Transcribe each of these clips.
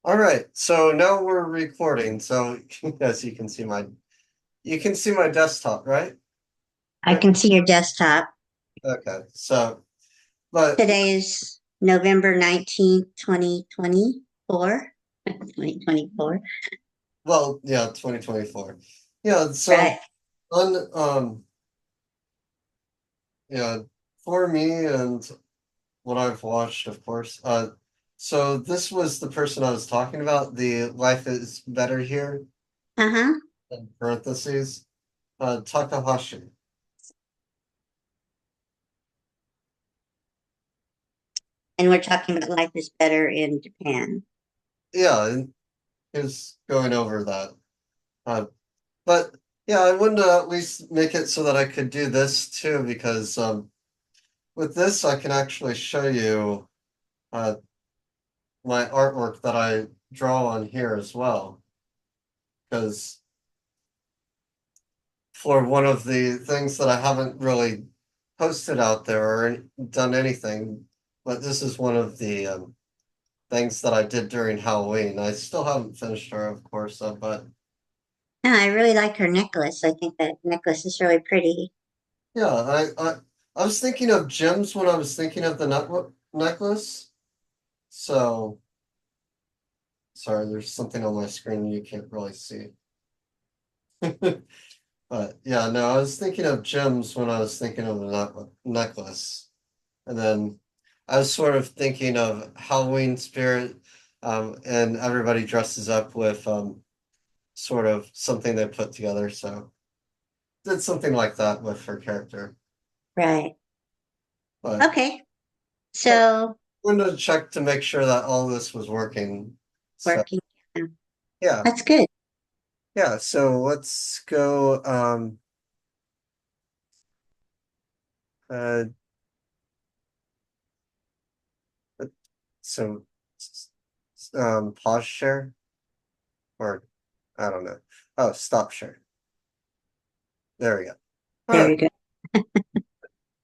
All right, so now we're recording. So as you can see my desktop, right? I can see your desktop. Okay, so but Today is November 19th, 2024. 2024. well, yeah, 2024. Yeah, so Right. on yeah, for me and what I've watched, of course. So this was the person I was talking about, the Life is Better Here Uh-huh. in parentheses, Takahashi. And we're talking about life is better in Japan. Yeah, and he was going over that. Uh, But yeah, I wanted to at least make it so that I could do this too, because with this I can actually show you uh, my artwork that I draw on here as well. Because for one of the things that I haven't really posted out there or done anything, but this is one of the things that I did during Halloween. I still haven't finished her, of course, but Yeah, I really like her necklace. I think that necklace is really pretty. yeah, I was thinking of gems when I was thinking of the necklace. So sorry, there's something on my screen you can't really see. But yeah, no, I was thinking of gems when I was thinking of the necklace. And then I was sort of thinking of Halloween spirit, and everybody dresses up with sort of something they put together. So did something like that with her character. Right. But Okay. yeah, So I wanted to check to make sure that all this was working. So working. Yeah, yeah, that's good. yeah. So let's go. Uh, so pause share or I don't know. Oh, stop share. There we go. All There right. you go.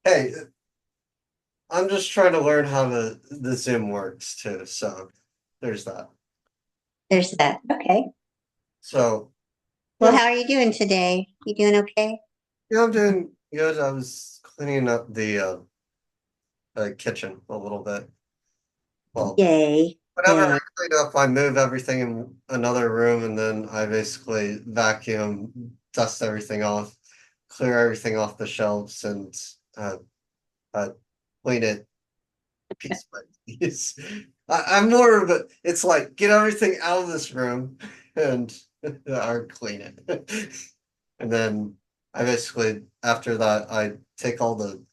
Hey, I'm just trying to learn how the Zoom works too. So there's that. There's that. Okay. So Well, yeah, how are you doing today? You doing okay? yeah, I'm doing good. I was cleaning up the kitchen a little bit. Well, Yay. whenever I Yay. clean up, I move everything in another room and then I basically vacuum, dust everything off, clear everything off the shelves, and uh, uh, clean it piece by piece. I'm more of a, it's like get everything out of this room and or clean it. And then I basically, after that, I take all the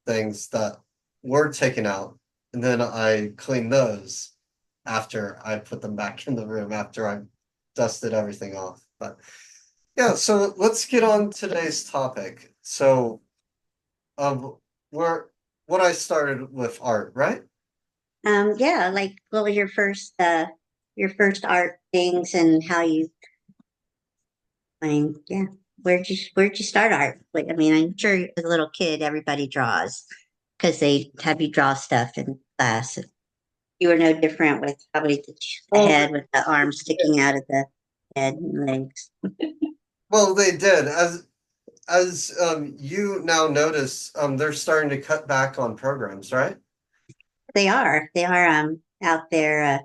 things that were taken out and then I clean those after I put them back in the room after I dusted everything off. But yeah, so let's get on today's topic. So, um, where what I started with art, right? Yeah, like what was your first art things and how you yeah. Where'd you start art? Like, I mean, I'm sure as a little kid everybody draws because they have you draw stuff in class. You were no different with probably the Well, head with the arms sticking out of the head and legs. well, they did. As you now notice, they're starting to cut back on programs, right? They are out there.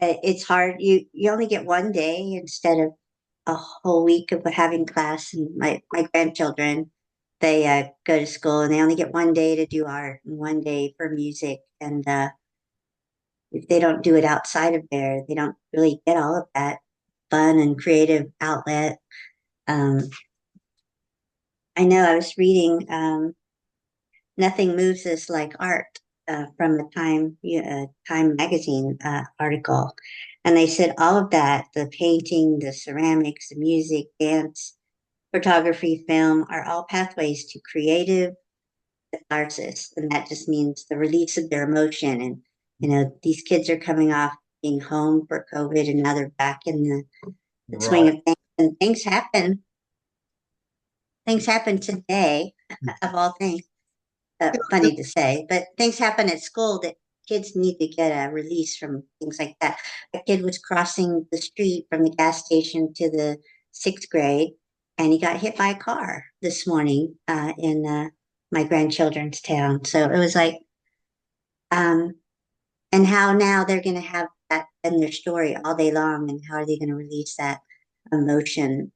It's hard. You only get one day instead of a whole week of having class. And my grandchildren, they go to school and they only get one day to do art and one day for music. And if they don't do it outside of there, they don't really get all of that fun and creative outlet. Um, I know I was reading "Nothing Moves Us Like Art" from the Time magazine article, and they said all of that—the painting, the ceramics, the music, dance, photography, film are all pathways to creative catharsis. And that just means the release of their emotion. And, these kids are coming off being home for COVID and now they're back in the swing Right. of things. And things happen. Things happen today, of all things. Yeah, Funny to say, but things happen at school that kids need to get a release from things like that. A kid was crossing the street from the gas station to the sixth grade, and he got hit by a car this morning in my grandchildren's town. So it was like, um, and how now they're going to have that in their story all day long, and how are they going to release that emotion?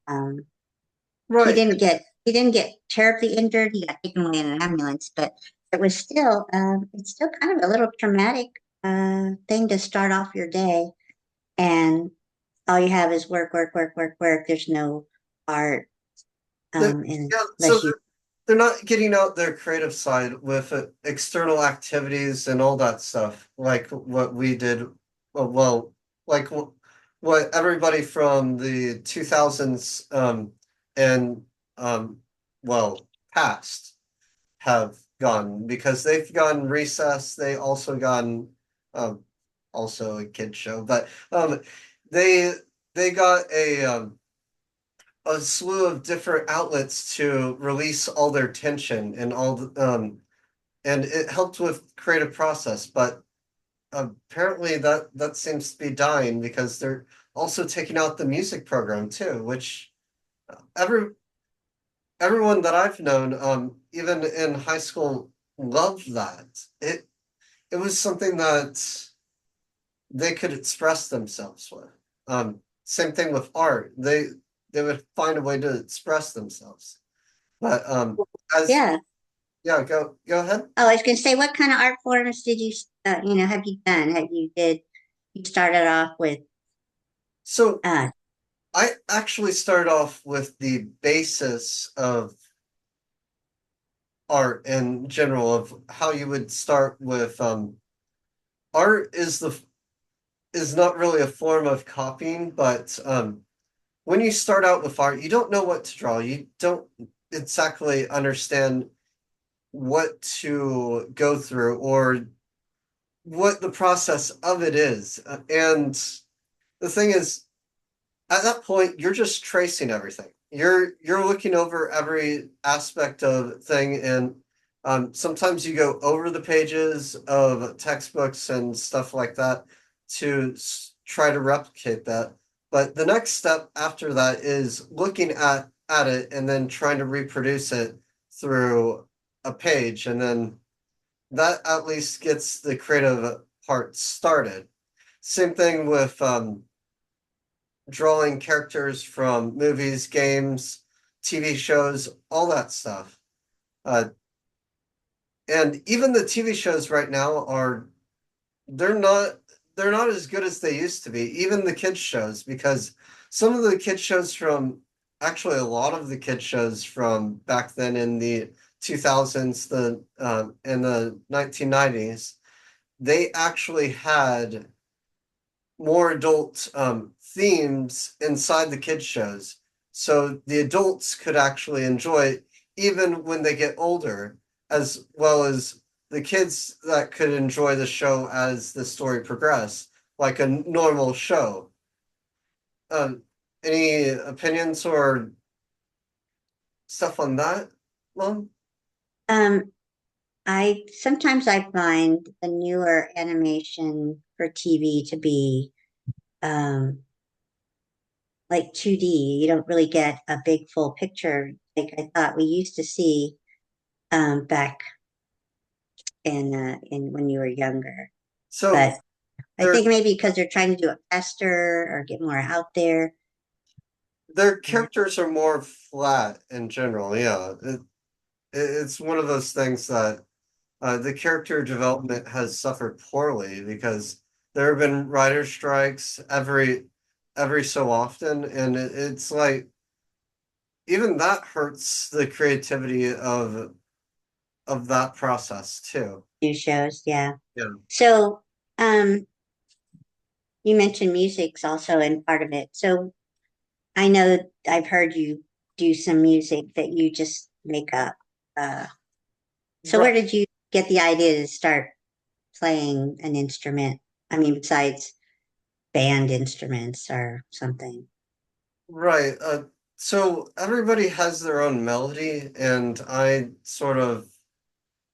Right. He didn't get terribly injured. He got taken away in an ambulance, but it was still it's still kind of a little traumatic thing to start off your day, and all you have is work, work, work, work, work. There's no art, The- and yeah, so unless you they're not getting out their creative side with external activities and all that stuff, like what we did. Well, like what everybody from the 2000s and um, well, past have gone because they've gone recess. They also gone um, also a kid show, but they they got a slew of different outlets to release all their tension and and it helped with creative process, but apparently that seems to be dying because they're also taking out the music program too, which every everyone that I've known, even in high school, loved that. It was something that they could express themselves with. Same thing with art. They would find a way to express themselves. But as yeah. yeah, go ahead. Oh, I was going to say, what kind of art forms did you have you done? Have you did you started off with So uh I actually started off with the basis of art in general of how you would start with art is not really a form of copying, but when you start out with art, you don't know what to draw. You don't exactly understand what to go through or what the process of it is. And the thing is, at that point, you're just tracing everything. You're looking over every aspect of thing, and sometimes you go over the pages of textbooks and stuff like that to try to replicate that. But the next step after that is looking at it and then trying to reproduce it through a page, and then that at least gets the creative part started. Same thing with drawing characters from movies, games, TV shows, all that stuff. Uh, and even the TV shows right now are they're not they're not as good as they used to be. Even the kids shows because some of the kids shows from actually a lot of the kids shows from back then in the 2000s, the in the 1990s, they actually had more adult themes inside the kids shows so the adults could actually enjoy it even when they get older as well as the kids that could enjoy the show as the story progressed like a normal show. um, any opinions or stuff on that, Mom? um I find the newer animation for TV to be um like 2D. You don't really get a big full picture like I thought we used to see back in when you were younger. So But I their think maybe because they're trying to do it faster or get more out there. their Uh, characters are more flat in general. Yeah, it's one of those things that the character development has suffered poorly because there have been writer strikes every so often, and it's like even that hurts the creativity of that process too. New shows, yeah. Yeah. So, um, you mentioned music's also in part of it. So I know I've heard you do some music that you just make up. Uh, so Right, where did you get the idea to start playing an instrument? I mean, besides band instruments or something. right. So everybody has their own melody, and I sort of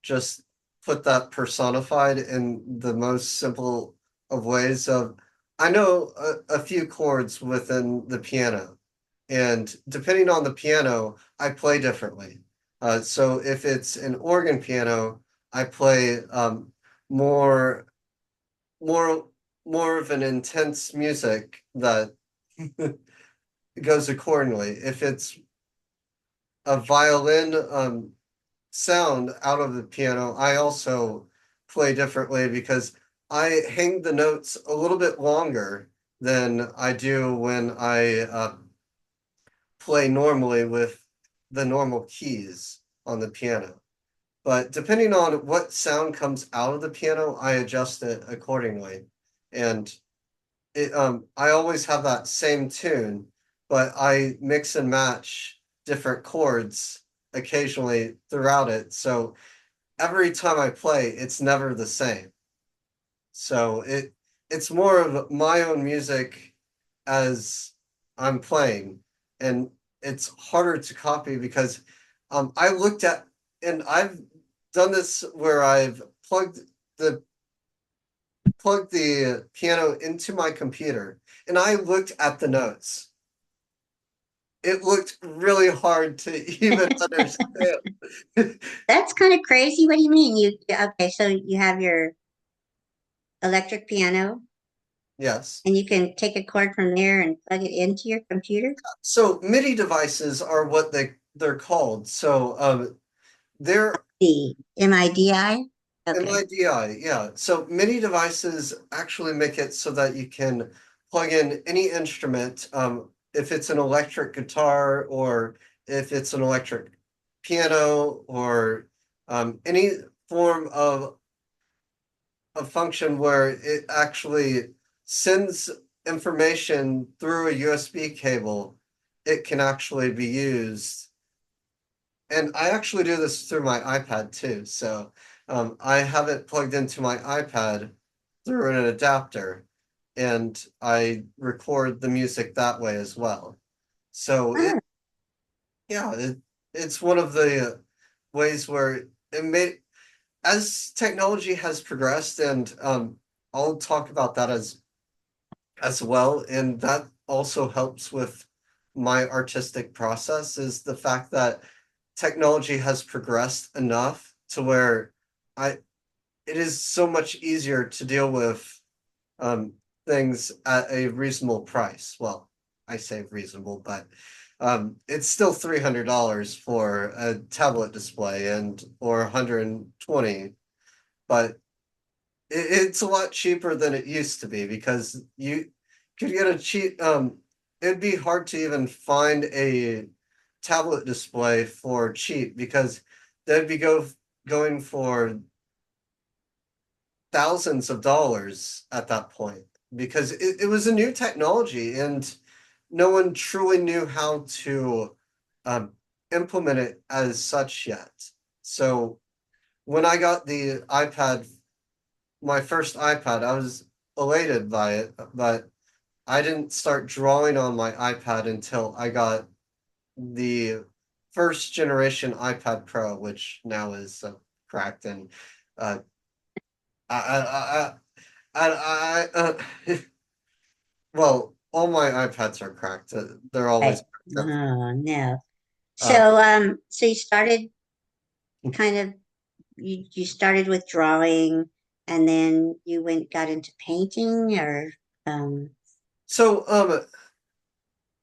just put that personified in the most simple of ways of I know a few chords within the piano, and depending on the piano, I play differently. So if it's an organ piano, I play more more more of an intense music that goes accordingly. If it's a violin sound out of the piano, I also play differently because I hang the notes a little bit longer than I do when I play normally with the normal keys on the piano. But depending on what sound comes out of the piano, I adjust it accordingly. And I always have that same tune, but I mix and match different chords occasionally throughout it. So every time I play, it's never the same. So it's more of my own music as I'm playing, and it's harder to copy because I looked at and I've done this where I've the plugged the piano into my computer and I looked at the notes. It looked really hard to even understand. That's kind of crazy. What do you mean? Okay, so you have your electric piano Yes. and you can take a cord from there and plug it into your computer? So MIDI devices are what they're called. So they're The MIDI? Okay. MIDI, yeah. So MIDI devices actually make it so that you can plug in any instrument, if it's an electric guitar or if it's an electric piano or any form of a function where it actually sends information through a USB cable, it can actually be used. And I actually do this through my iPad too. So I have it plugged into my iPad through an adapter, and I record the music that way as well. So Ah, yeah, it's one of the ways where it made as technology has progressed, and I'll talk about that as well, and that also helps with my artistic process is the fact that technology has progressed enough to where I it is so much easier to deal with um, things at a reasonable price. Well, I say reasonable, but it's still $300 for a tablet display and or 120, but it's a lot cheaper than it used to be because you could get a cheap it'd be hard to even find a tablet display for cheap because they'd be going for thousands of dollars at that point because it was a new technology and no one truly knew how to um, implement it as such yet. So when I got the iPad, my first iPad, I was elated by it, but I didn't start drawing on my iPad until I got the first generation iPad Pro, which now is cracked and uh, I, well, all my iPads are cracked. They're always right. cracked. Oh, no. Uh, So you started kind of you started with drawing and then you got into painting or um so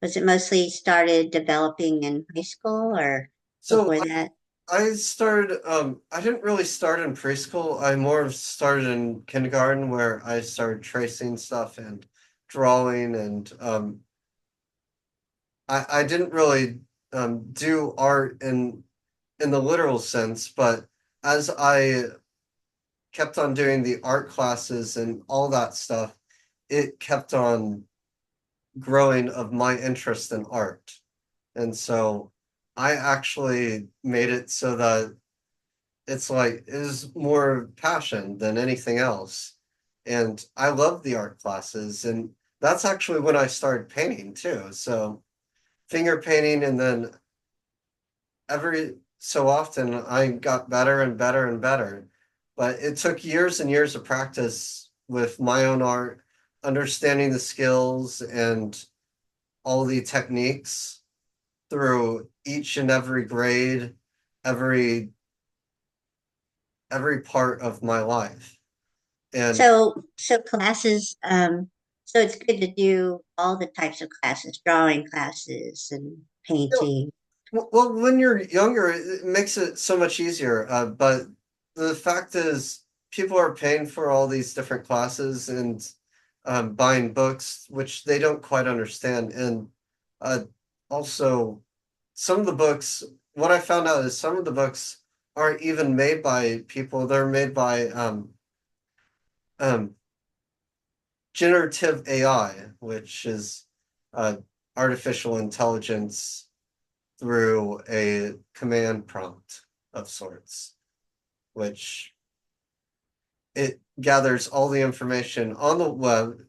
was it mostly started developing in high school or so before that? I started I didn't really start in preschool. I more of started in kindergarten where I started tracing stuff and drawing and I didn't really do art in the literal sense, but as I kept on doing the art classes and all that stuff, it kept on growing of my interest in art. And so I actually made it so that it's like it is more passion than anything else. And I love the art classes, and that's actually when I started painting too. So finger painting, and then every so often I got better and better and better. But it took years and years of practice with my own art, understanding the skills and all the techniques through each and every grade, every every part of my life. And So classes, so it's good to do all the types of classes, drawing classes and you know, painting. well, when you're younger, it makes it so much easier. But the fact is, people are paying for all these different classes and buying books, which they don't quite understand. And uh, also, some of the books, what I found out is some of the books aren't even made by people, they're made by um, generative AI, which is uh, artificial intelligence through a command prompt of sorts, which it gathers all the information on the web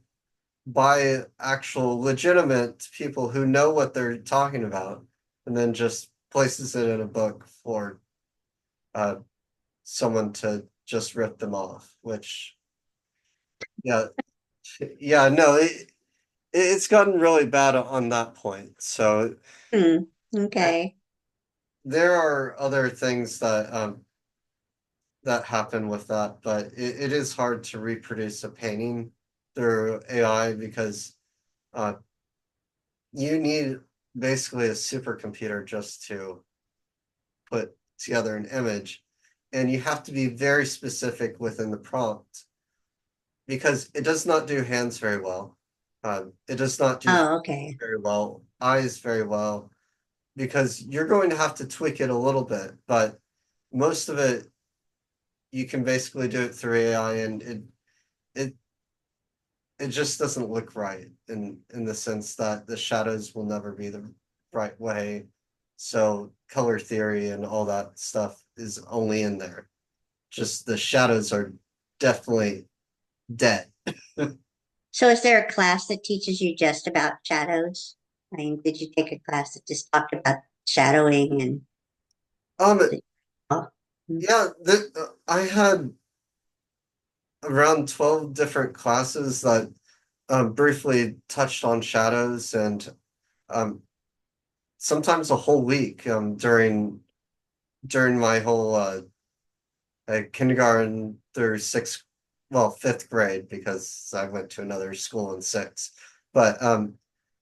by actual legitimate people who know what they're talking about, and then just places it in a book for uh, someone to just rip them off. Which, yeah, yeah, no, it's gotten really bad on that point. So Hmm. uh, Okay. there are other things that happen with that, but it is hard to reproduce a painting through AI because uh, you need basically a supercomputer just to put together an image, and you have to be very specific within the prompt because it does not do hands very well. It does not do Oh, okay. very well, eyes very well, because you're going to have to tweak it a little bit, but most of it you can basically do it through AI, and it it just doesn't look right in the sense that the shadows will never be the right way. So color theory and all that stuff is only in there. Just the shadows are definitely dead. So is there a class that teaches you just about shadows? I mean, did you take a class that just talked about shadowing and Um, oh, yeah, I had around 12 different classes that briefly touched on shadows and um, sometimes a whole week during my whole kindergarten through sixth, well, fifth grade because I went to another school in sixth. But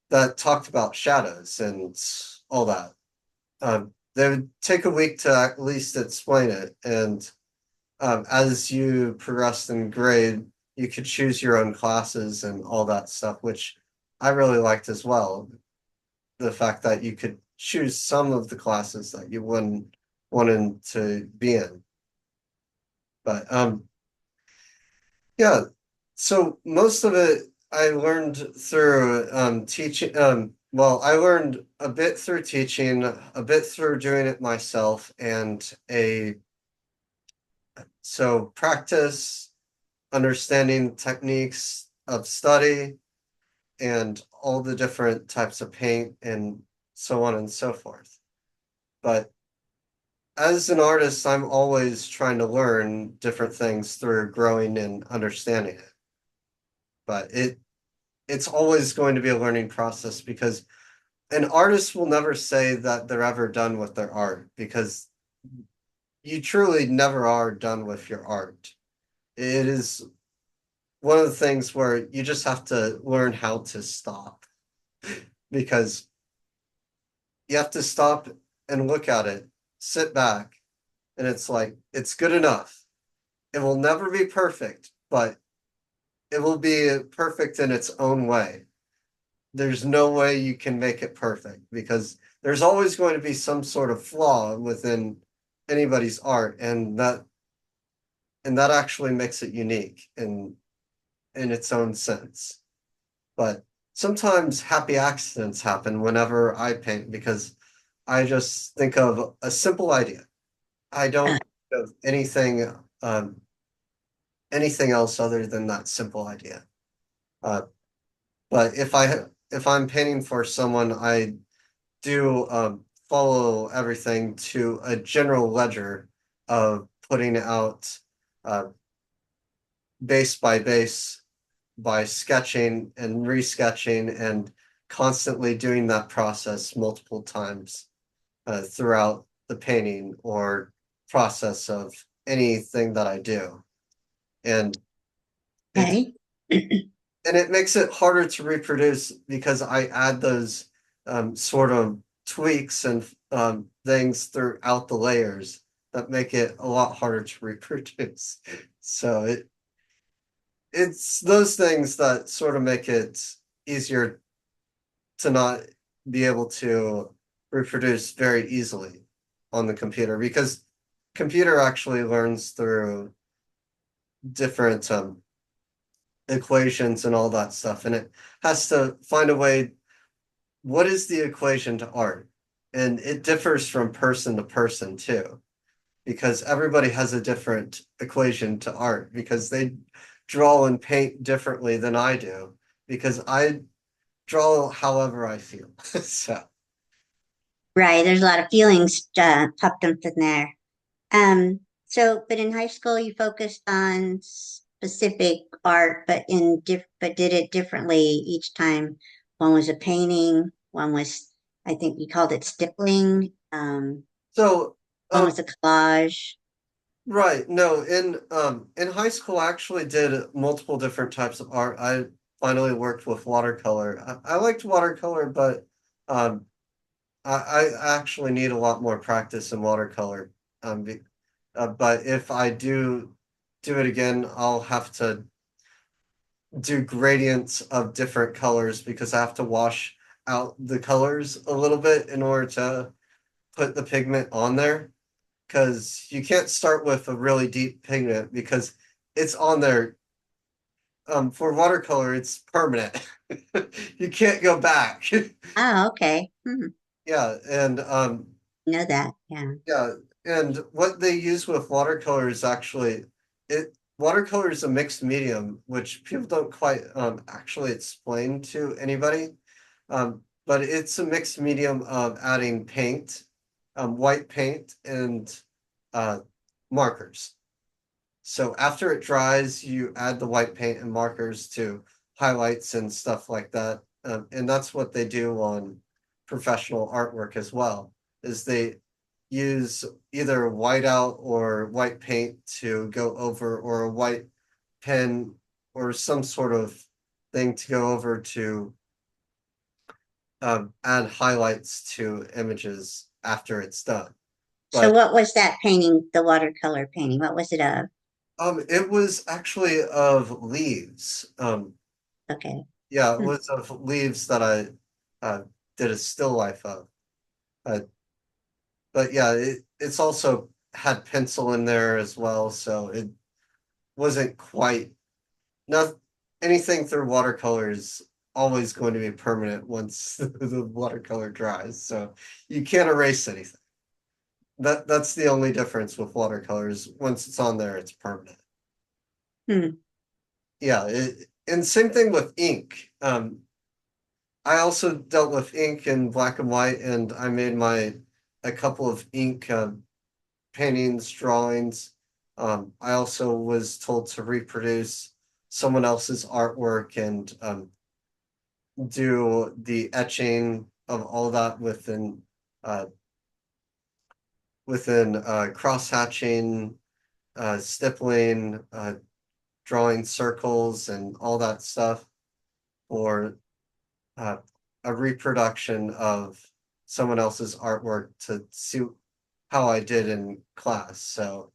that talked about shadows and all that. They would take a week to at least explain it, and as you progressed in grade, you could choose your own classes and all that stuff, which I really liked as well. The fact that you could choose some of the classes that you wouldn't wanted to be in. But yeah, so most of it I learned through teaching. Well, I learned a bit through teaching, a bit through doing it myself, and a so practice, understanding techniques of study, and all the different types of paint, and so on and so forth. But as an artist, I'm always trying to learn different things through growing and understanding it. But it's always going to be a learning process because an artist will never say that they're ever done with their art because you truly never are done with your art. It is one of the things where you just have to learn how to stop because you have to stop and look at it, sit back, and it's like, it's good enough. It will never be perfect, but it will be perfect in its own way. There's no way you can make it perfect because there's always going to be some sort of flaw within anybody's art, and that actually makes it unique in its own sense. But sometimes happy accidents happen whenever I paint because I just think of a simple idea. I don't think of um, anything else other than that simple idea. Uh, but if I'm painting for someone, I do follow everything to a general ledger of putting out uh, base by base by sketching and resketching and constantly doing that process multiple times throughout the painting or process of anything that I do. And it's Okay. and it makes it harder to reproduce because I add those sort of tweaks and things throughout the layers that make it a lot harder to reproduce. So it's those things that sort of make it easier to not be able to reproduce very easily on the computer because computer actually learns through different equations and all that stuff, and it has to find a way. What is the equation to art? And it differs from person to person too, because everybody has a different equation to art because they draw and paint differently than I do, because I draw however I feel. So, Right. There's a lot of feelings tucked up in there. But in high school, you focused on specific art, but did it differently each time. One was a painting, one was, I think you called it stippling, so one um, was a collage. right. No, in high school I actually did multiple different types of art. I finally worked with watercolor. I liked watercolor, but um I actually need a lot more practice in watercolor. Be, but if I do it again, I'll have to do gradients of different colors because I have to wash out the colors a little bit in order to put the pigment on there. Because you can't start with a really deep pigment because it's on there. For watercolor, it's permanent. You can't go back. Oh, okay. Yeah, and Know that. Yeah. yeah, and what they use with watercolor is actually it. Watercolor is a mixed medium, which people don't quite actually explain to anybody. But it's a mixed medium of adding paint, white paint, and uh, markers. So after it dries, you add the white paint and markers to highlights and stuff like that. And that's what they do on professional artwork as well, is they use either whiteout or white paint to go over, or a white pen or some sort of thing to go over to add highlights to images after it's done. So But what was that painting, the watercolor painting? What was it of? it was actually of leaves. Okay. Yeah, it Hmm. was of leaves that I uh, did a still life of. Uh, but yeah, it's also had pencil in there as well, so it wasn't quite not anything through watercolor is always going to be permanent once the watercolor dries. So you can't erase anything. That's the only difference with watercolors. Once it's on there, it's permanent. Hmm. Yeah, and same thing with ink. I also dealt with ink in black and white, and I made my a couple of ink paintings, drawings. I also was told to reproduce someone else's artwork and do the etching of all that uh, within cross hatching, stippling, drawing circles, and all that stuff for uh, a reproduction of someone else's artwork to suit how I did in class. So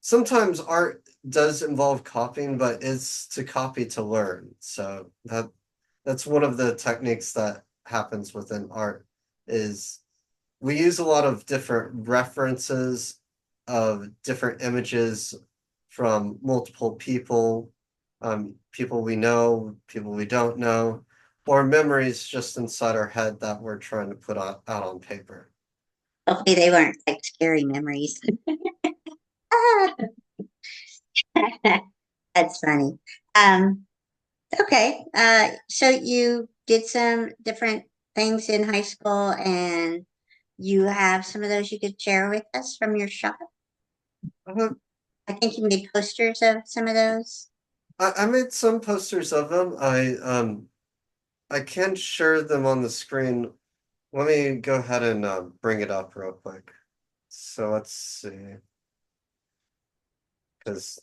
sometimes art does involve copying, but it's to copy to learn. So that's one of the techniques that happens within art is we use a lot of different references of different images from multiple people, people we know, people we don't know, or memories just inside our head that we're trying to put out on paper. Hopefully they weren't like scary memories. That's funny. Um, okay. So you did some different things in high school and you have some of those you could share with us from your shop? Uh, I think you made posters of some of those. I made some posters of them. I can't share them on the screen. Let me go ahead and bring it up real quick. So let's see, because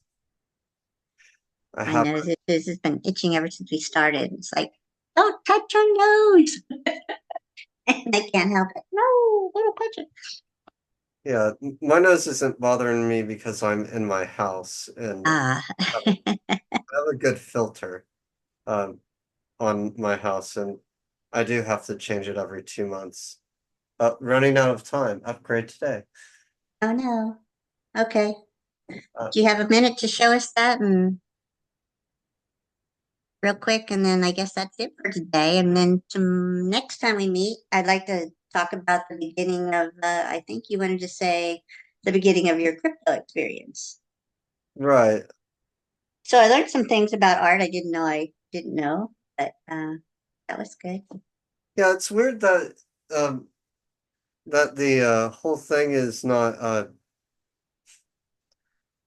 I I have know this has been itching ever since we started. It's like, don't touch your nose. And I can't help it. No, don't touch it. yeah, my nose isn't bothering me because I'm in my house and Ah, I have a good filter um on my house and I do have to change it every 2 months. Running out of time. Upgrade today. oh no. Okay. Uh, Do you have a minute to show us that and real quick? And then I guess that's it for today. And then next time we meet, I'd like to talk about the beginning of, I think you wanted to say the beginning of your crypto experience. right. So I learned some things about art I didn't know, but that was good. Yeah, it's weird um that the whole thing is not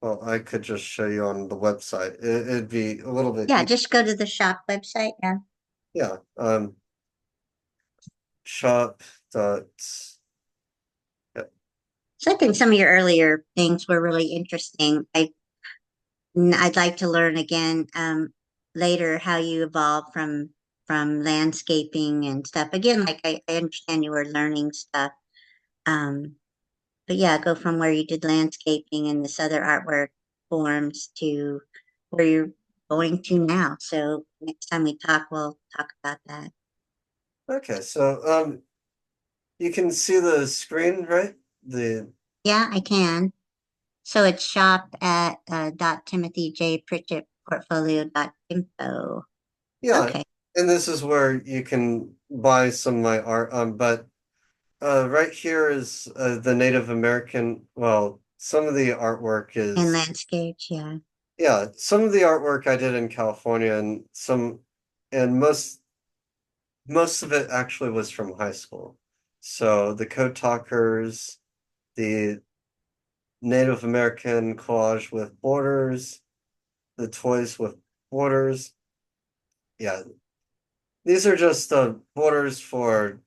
well, I could just show you on the website. It'd be a little bit Yeah, just go to the shop website. Yeah. yeah. Shop dot yeah, So I think some of your earlier things were really interesting. I'd like to learn again later how you evolved from landscaping and stuff. Again, like I understand you were learning stuff. Um, but yeah, go from where you did landscaping and this other artwork forms to where you're going to now. So next time we talk, we'll talk about that. okay, so you can see the screen, right? The Yeah, I can. So it's shop at dot timothyjpritchettportfolio.info. yeah, Okay. and this is where you can buy some of my art. But right here is the Native American. Well, some of the artwork And is landscapes, yeah. yeah, some of the artwork I did in California, and most of it actually was from high school. So the Code Talkers, the Native American collage with borders, the toys with borders. Yeah, these are just borders for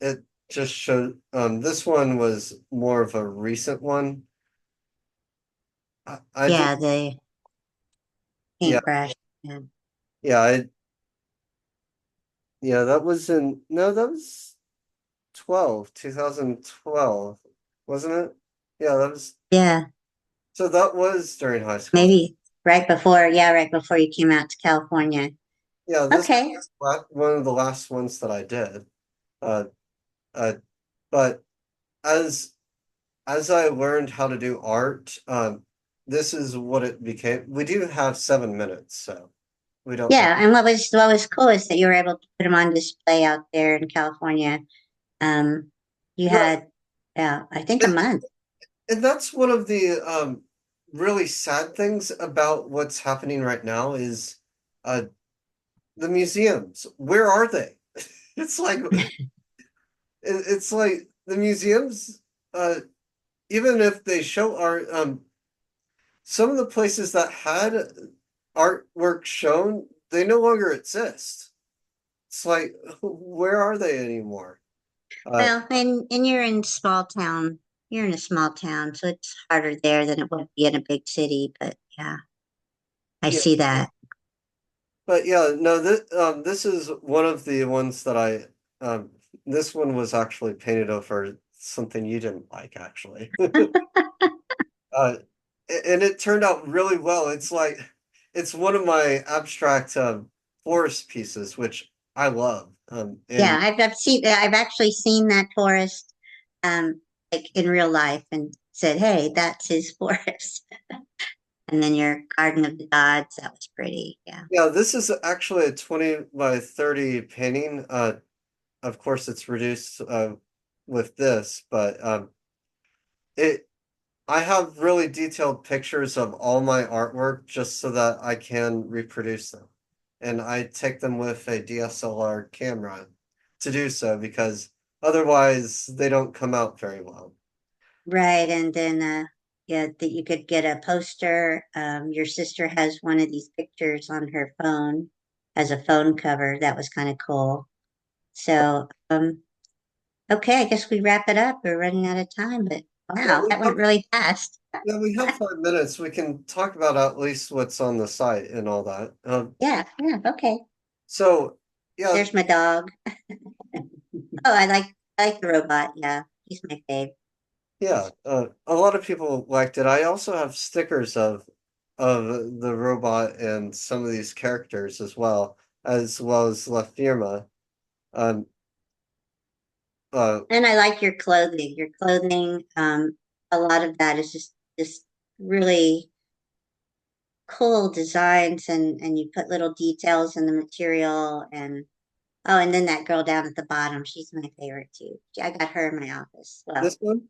it. Just showed. This one was more of a recent one. I did. Yeah, the Yeah, paintbrush. Yeah. yeah. Yeah. That was in no, that was 2012, wasn't it? Yeah, that was. Yeah, So that was during high school. maybe right before you came out to California. Yeah, this Okay. was one of the last ones that I did. Uh, uh, but as as I learned how to do art, this is what it became. We do have 7 minutes, so we don't have. Yeah, and what was cool is that you were able to put them on display out there in California. Um, you Right. had, yeah, I think a And, month. and that's one of the really sad things about what's happening right now is uh, the museums. Where are they? It's like it's like the museums, uh, even if they show art, some of the places that had artwork shown, they no longer exist. It's like, where are they anymore? Uh, Well, and you're in small town. You're in a small town, so it's harder there than it would be in a big city. But yeah, I yeah, see that. but yeah, no, this is one of the ones that this one was actually painted over something you didn't like, actually. Uh, and it turned out really well. It's one of my abstract forest pieces, which I love. And Yeah, I've actually seen that forest, um, like in real life, and said, "Hey, that's his forest." And then your Garden of the Gods, that was pretty. Yeah, yeah, this is actually a 20 by 30 painting. Of course, it's reduced with this, but it I have really detailed pictures of all my artwork just so that I can reproduce them. And I take them with a DSLR camera to do so because otherwise they don't come out very well. right. And then yeah, that you could get a poster. Your sister has one of these pictures on her phone as a phone cover. That was kind of cool. So, okay, I guess we wrap it up. We're running out of time, but Yeah, wow, that went really fast. we have 5 minutes. We can talk about at least what's on the site and all that. Yeah, okay. So yeah, There's my dog. Oh, I like the robot. Yeah, he's my fave. yeah. A lot of people liked it. I also have stickers of the robot and some of these characters as well as La Firma. Um, uh, And I like your clothing. Your clothing, a lot of that is just really cool designs, and you put little details in the material. And oh, and then that girl down at the bottom, she's my favorite too. I got her in my office. Well, this one,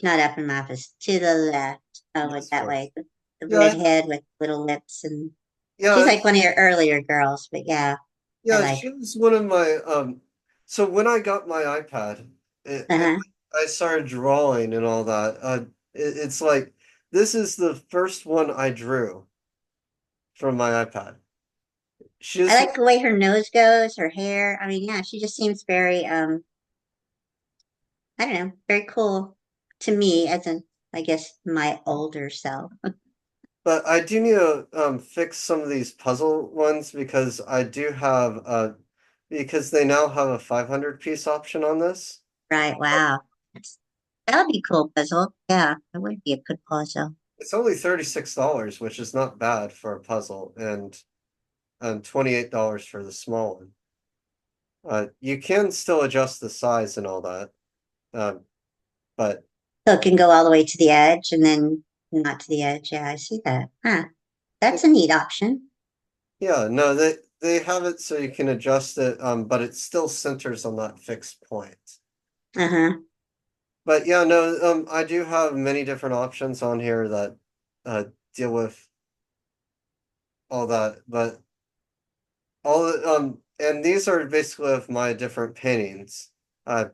not up in my office, to the left. Oh, this that one. way. The Yeah, redhead with little lips, and she's yeah, like one of your earlier girls, but yeah, I yeah. like She was one of my. So when I got my iPad, her. and Uh-huh. I started drawing and all that, it's like this is the first one I drew from my iPad. I She's like the way her nose goes, her hair. I mean, yeah, she just seems very I don't know, very cool to me as an, I guess, my older self. But I do need to fix some of these puzzle ones because I do have because they now have a 500 piece option on this. Right, wow. That would be a cool puzzle. Yeah, that would be a good puzzle. It's only $36, which is not bad for a puzzle, and $28 for the small one. You can still adjust the size and all that, um, but So it can go all the way to the edge and then not to the edge. Yeah, I see that. Huh. That's a neat option. yeah, no, they have it so you can adjust it, but it still centers on that fixed point. Uh-huh. But yeah, no, I do have many different options on here that uh deal with all that, but and these are basically of my different paintings, of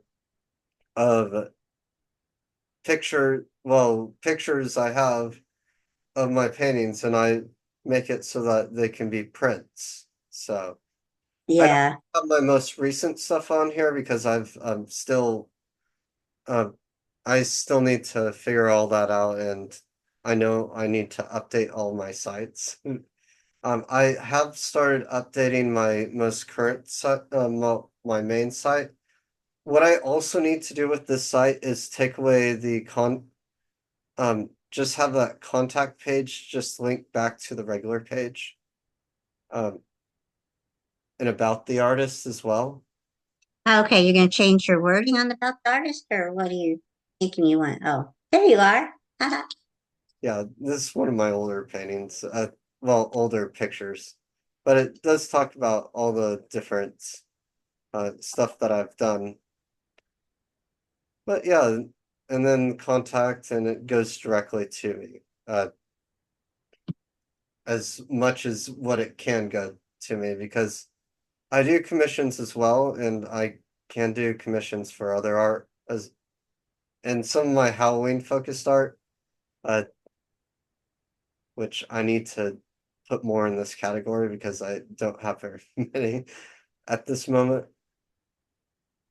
pictures I have of my paintings, and I make it so that they can be prints. So I don't Yeah. have my most recent stuff on here because uh, I still need to figure all that out, and I know I need to update all my sites. I have started updating my most current site, my main site. What I also need to do with this site is take away just have that contact page just link back to the regular page, um, and about the artist as well. Okay, you're gonna change your wording on the about the artist, or what are you thinking you want? Oh, there you are. Yeah, this is one of my older paintings, older pictures, but it does talk about all the different stuff that I've done. But yeah, and then contact, and it goes directly to me, as much as what it can go to me because I do commissions as well, and I can do commissions for other art as and some of my Halloween focused art, uh, which I need to put more in this category because I don't have very many at this moment.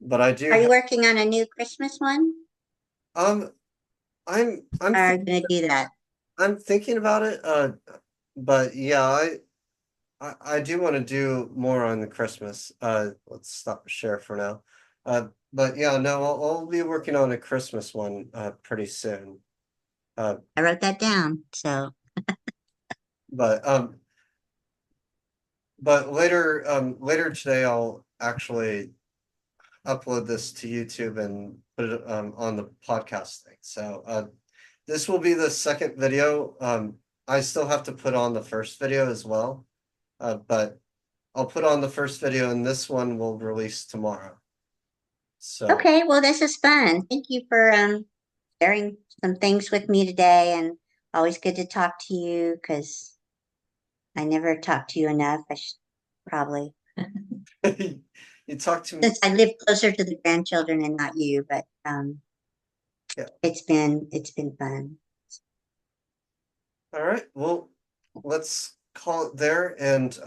But I do Are you have working on a new Christmas one? um Are you gonna do that? I'm thinking about it, but yeah, I do want to do more on the Christmas. Let's stop share for now. But yeah, no, I'll be working on a Christmas one pretty soon. Uh, I wrote that down. So but um, but later today I'll actually upload this to YouTube and put it on the podcast thing. So this will be the second video. I still have to put on the first video as well. But I'll put on the first video, and this one will release tomorrow. So okay, well, this is fun. Thank you for sharing some things with me today, and always good to talk to you because I never talk to you enough. I should probably, you talk to me. since I live closer to the grandchildren and not you, but Yeah, it's been fun. All right, well, let's call it there. And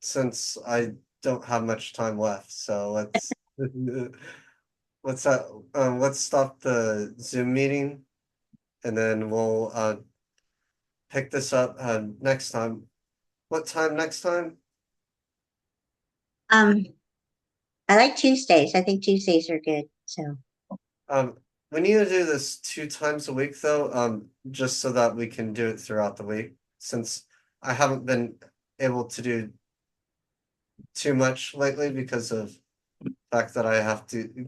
since I don't have much time left, so let's let's stop the Zoom meeting and then we'll pick this up next time. What time next time? Um, I like Tuesdays. I think Tuesdays are good. So, Um, we need to do this 2 times a week though, just so that we can do it throughout the week, since I haven't been able to do too much lately because of the fact that I have to go